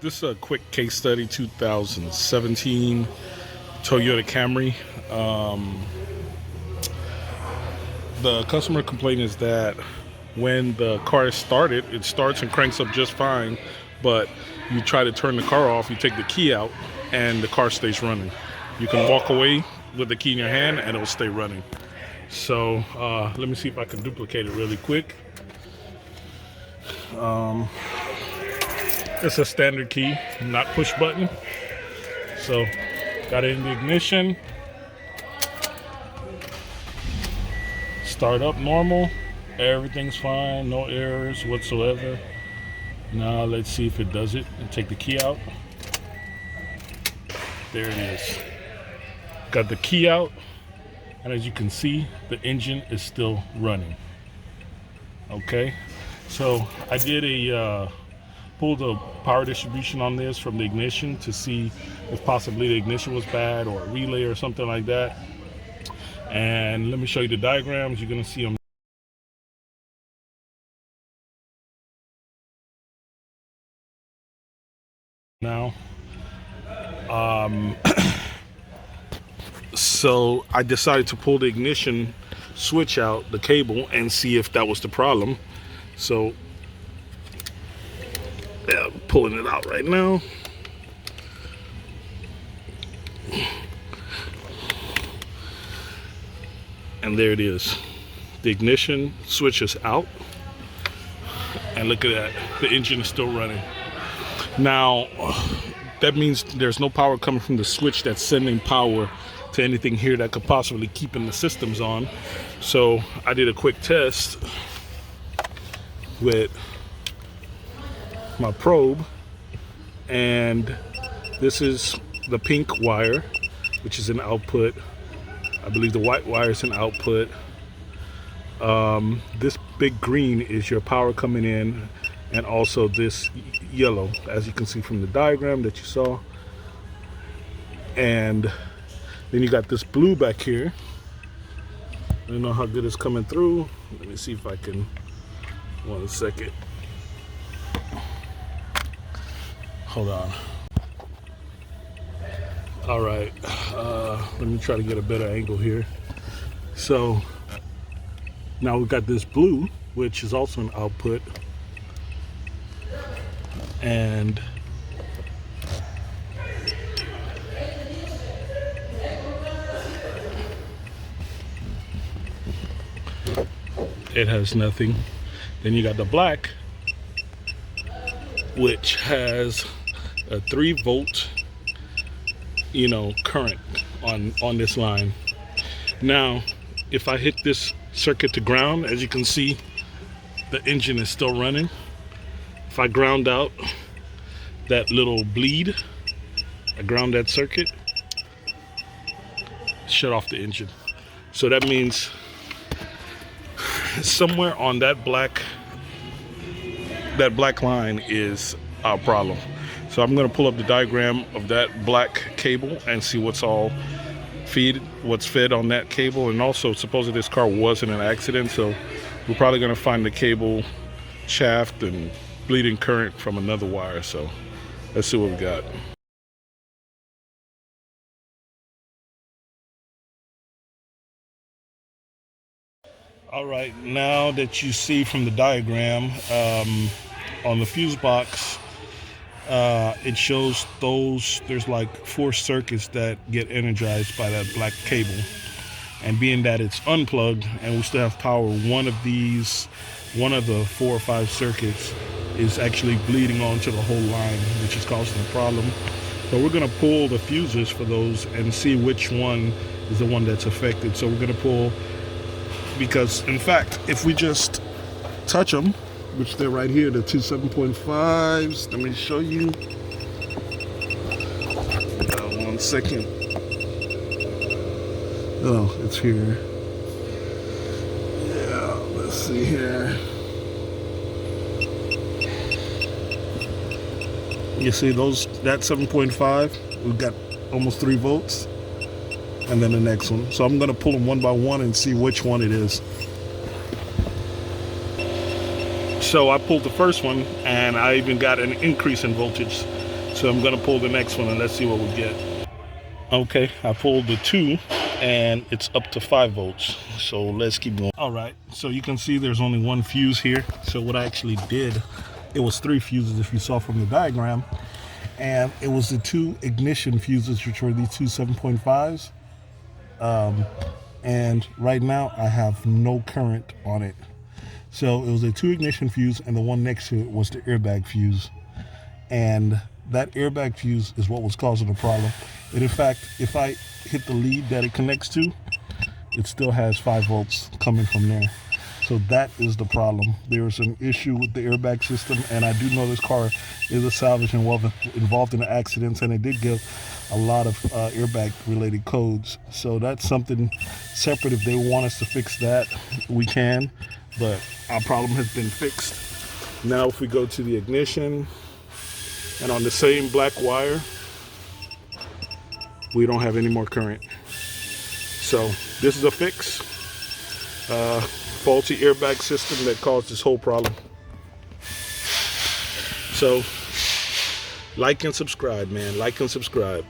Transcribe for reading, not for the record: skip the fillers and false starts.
This is a quick case study, 2017 Toyota Camry. The customer complaint is that when the car is started, it starts and cranks up just fine, but you try to turn the car off, you take the key out, and the car stays running. You can walk away with the key in your hand and it'll stay running. So let me see if I can duplicate it really quick. It's a standard key, not push button. So got it in the ignition. Start up normal. Everything's fine, no errors whatsoever. Now let's see if it does it and take the key out. There it is. Got the key out, and as you can see, the engine is still running. Okay, so I did pulled the power distribution on this from the ignition to see if possibly the ignition was bad or a relay or something like that. And let me show you the diagrams. You're gonna see them now. So I decided to pull the ignition switch out, the cable, and see if that was the problem. So yeah, I'm pulling it out right now. And there it is. The ignition switch is out. And look at that, the engine is still running. Now, that means there's no power coming from the switch that's sending power to anything here that could possibly keeping the systems on. So I did a quick test with my probe, and this is the pink wire, which is an output. I believe the white wire is an output. This big green is your power coming in, and also this yellow, as you can see from the diagram that you saw. And then you got this blue back here. I don't know how good it's coming through. Let me see if I can, 1 second. Hold on. All right, let me try to get a better angle here. So now we've got this blue, which is also an output. And it has nothing. Then you got the black, which has a 3-volt, current on this line. Now, if I hit this circuit to ground, as you can see, the engine is still running. If I ground out that little bleed, I ground that circuit, shut off the engine. So that means somewhere on that black line is our problem. So I'm going to pull up the diagram of that black cable and see what's fed on that cable. And also, supposedly this car wasn't an accident, so we're probably going to find the cable shaft and bleeding current from another wire. So let's see what we got. All right, now that you see from the diagram on the fuse box, it shows there's like 4 circuits that get energized by that black cable. And being that it's unplugged and we still have power, one of the 4 or 5 circuits is actually bleeding onto the whole line, which is causing a problem. So we're gonna pull the fuses for those and see which one is the one that's affected. So we're gonna pull, because in fact, if we just touch them, which they're right here, the 2 7.5s. Let me show you. 1 second. Oh, it's here. Yeah, let's see here. You see that 7.5, we've got almost 3 volts. And then the next one. So I'm gonna pull them one by one and see which one it is. So I pulled the first one, and I even got an increase in voltage. So I'm gonna pull the next one and let's see what we get. Okay, I pulled the 2 and it's up to 5 volts. So let's keep going. All right, so you can see there's only one fuse here. So what I actually did, it was 3 fuses if you saw from the diagram. And it was the 2 ignition fuses, which were these 2 7.5s. And right now I have no current on it. So it was a 2 ignition fuse, and the one next to it was the airbag fuse. And that airbag fuse is what was causing the problem. And in fact, if I hit the lead that it connects to, it still has 5 volts coming from there. So that is the problem. There's an issue with the airbag system, and I do know this car is a salvage involved in accidents, and it did give a lot of airbag related codes. So that's something separate. If they want us to fix that, we can, but our problem has been fixed. Now if we go to the ignition, and on the same black wire, we don't have any more current. So this is a fix. Faulty airbag system that caused this whole problem. So like and subscribe, man. Like and subscribe.